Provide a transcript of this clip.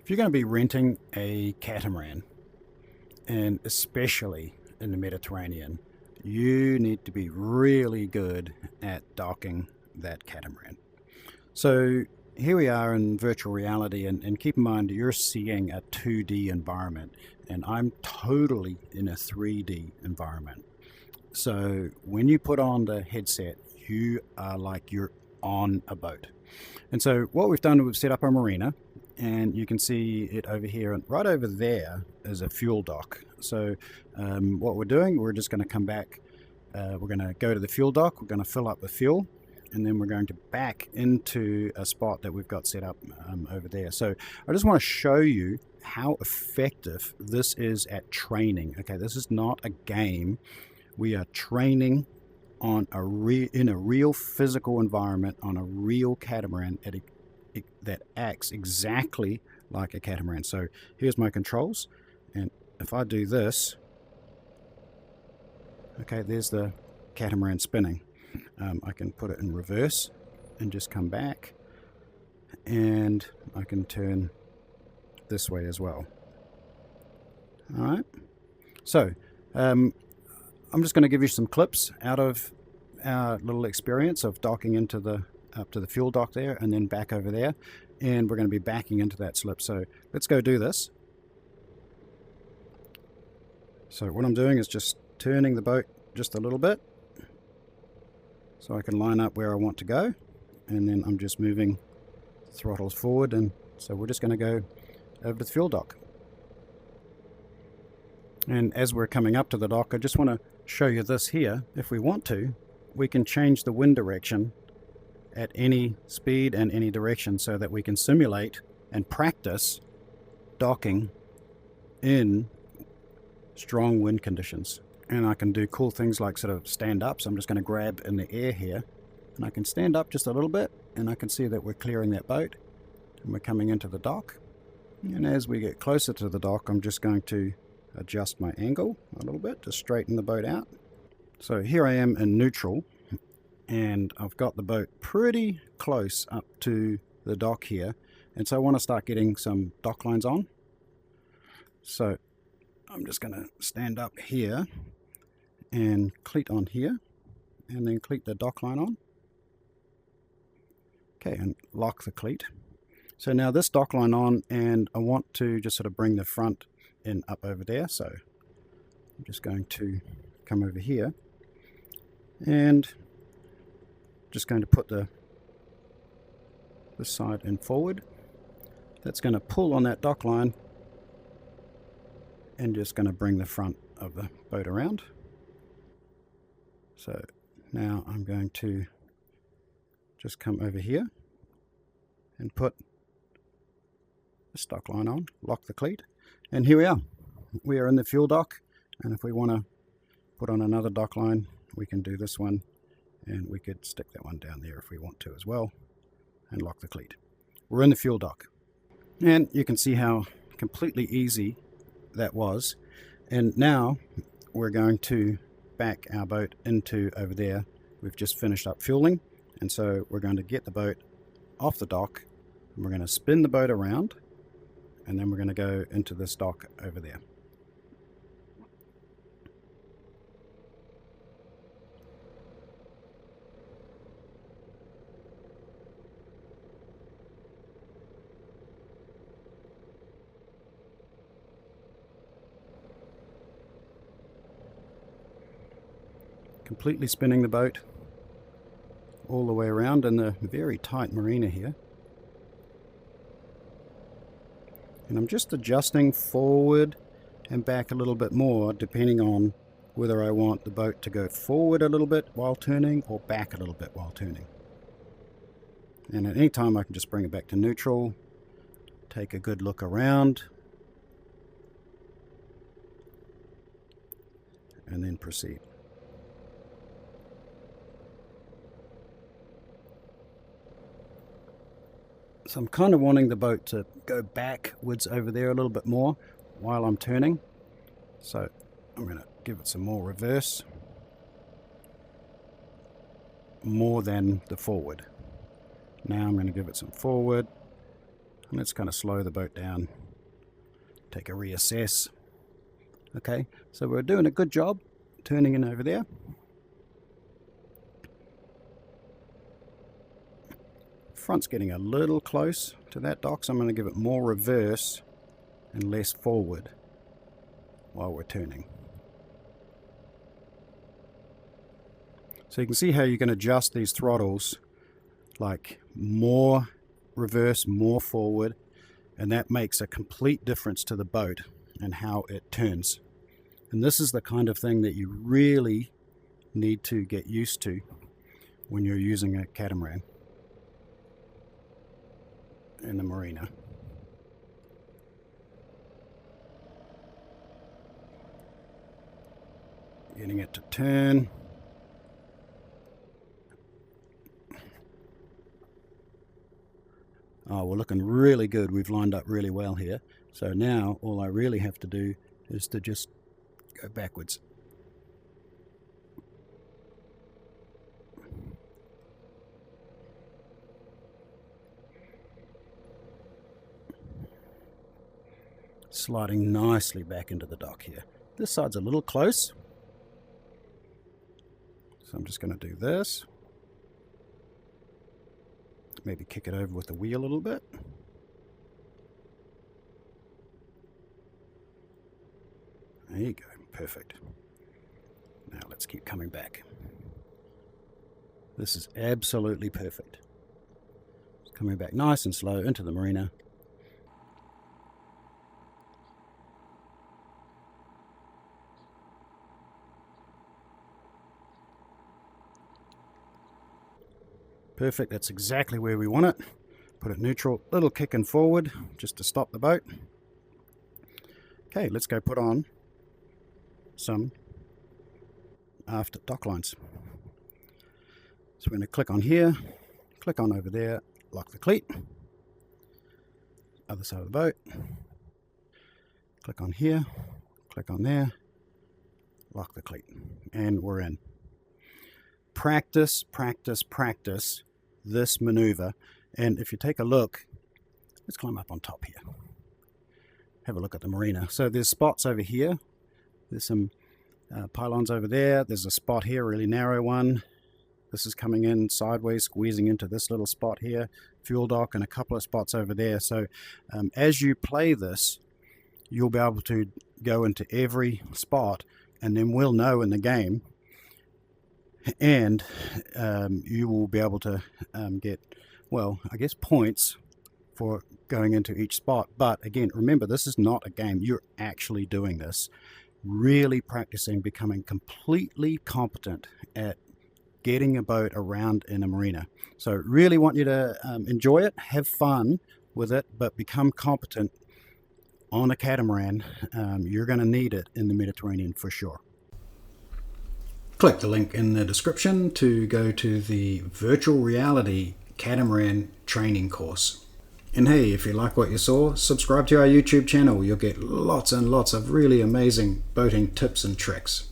If you're going to be renting a catamaran, and especially in the Mediterranean, you need to be really good at docking that catamaran. So here we are in virtual reality, and keep in mind you're seeing a 2D environment, and I'm totally in a 3D environment. So when you put on the headset, you are like you're on a boat. And so what we've done, we've set up a marina, and you can see it over here, and right over there is a fuel dock. So what we're doing, we're just going to come back, we're going to go to the fuel dock, we're going to fill up the fuel, and then we're going to back into a spot that we've got set up over there. So I just want to show you how effective this is at training. Okay, this is not a game. We are training on in a real physical environment on a real catamaran that acts exactly like a catamaran. So here's my controls, and if I do this, okay, there's the catamaran spinning. I can put it in reverse and just come back, and I can turn this way as well. All right, so I'm just going to give you some clips out of our little experience of docking into up to the fuel dock there and then back over there, and we're going to be backing into that slip. So let's go do this. So what I'm doing is just turning the boat just a little bit so I can line up where I want to go, and then I'm just moving throttles forward, and so we're just going to go over to the fuel dock. And as we're coming up to the dock, I just want to show you this here. If we want to, we can change the wind direction at any speed and any direction so that we can simulate and practice docking in strong wind conditions. And I can do cool things like sort of stand up. So I'm just going to grab in the air here, and I can stand up just a little bit, and I can see that we're clearing that boat and we're coming into the dock. And as we get closer to the dock, I'm just going to adjust my angle a little bit to straighten the boat out. So here I am in neutral, and I've got the boat pretty close up to the dock here, and so I want to start getting some dock lines on. So I'm just going to stand up here and cleat on here, and then cleat the dock line on. Okay, and lock the cleat. So now this dock line on, and I want to just sort of bring the front in up over there. So I'm just going to come over here and just going to put this side in forward. That's going to pull on that dock line and just going to bring the front of the boat around. So now I'm going to just come over here and put the dock line on, lock the cleat, and here we are. We are in the fuel dock, and if we want to put on another dock line, we can do this one, and we could stick that one down there if we want to as well, and lock the cleat. We're in the fuel dock, and you can see how completely easy that was. And now we're going to back our boat into over there. We've just finished up fueling, and so we're going to get the boat off the dock, and we're going to spin the boat around, and then we're going to go into this dock over there. Completely spinning the boat all the way around in the very tight marina here. And I'm just adjusting forward and back a little bit more depending on whether I want the boat to go forward a little bit while turning or back a little bit while turning. And at any time I can just bring it back to neutral, take a good look around, and then proceed. So I'm kind of wanting the boat to go backwards over there a little bit more while I'm turning. So I'm going to give it some more reverse, more than the forward. Now I'm going to give it some forward, Let's kind of slow the boat down, take a reassess. Okay, so we're doing a good job turning in over there. Front's getting a little close to that dock, so I'm going to give it more reverse and less forward while we're turning. So you can see how you can adjust these throttles, like more reverse, more forward, and that makes a complete difference to the boat and how it turns. And this is the kind of thing that you really need to get used to when you're using a catamaran in the marina. Getting it to turn. Oh, we're looking really good. We've lined up really well here. So now all I really have to do is to just go backwards. Sliding nicely back into the dock here. This side's a little close, so I'm just going to do this. Maybe kick it over with the wheel a little bit. There you go, perfect. Now let's keep coming back. This is absolutely perfect. Coming back nice and slow into the marina. Perfect, that's exactly where we want it. Put it neutral, little kick and forward just to stop the boat. Okay, let's go put on some aft dock lines. So we're going to click on here, click on over there, lock the cleat. Other side of the boat. Click on here, click on there, lock the cleat, and we're in. Practice, practice, practice this maneuver. And if you take a look, let's climb up on top here. Have a look at the marina. So there's spots over here. There's some pylons over there. There's a spot here, a really narrow one. This is coming in sideways, squeezing into this little spot here. Fuel dock and a couple of spots over there. So as you play this, you'll be able to go into every spot, and then we'll know in the game, and you will be able to get, well, I guess points for going into each spot. But again, remember, this is not a game. You're actually doing this, really practicing, becoming completely competent at getting a boat around in a marina. So really want you to enjoy it, have fun with it, but become competent on a catamaran. You're going to need it in the Mediterranean for sure. Click the link in the description to go to the virtual reality catamaran training course. And hey, if you like what you saw, subscribe to our YouTube channel. You'll get lots and lots of really amazing boating tips and tricks.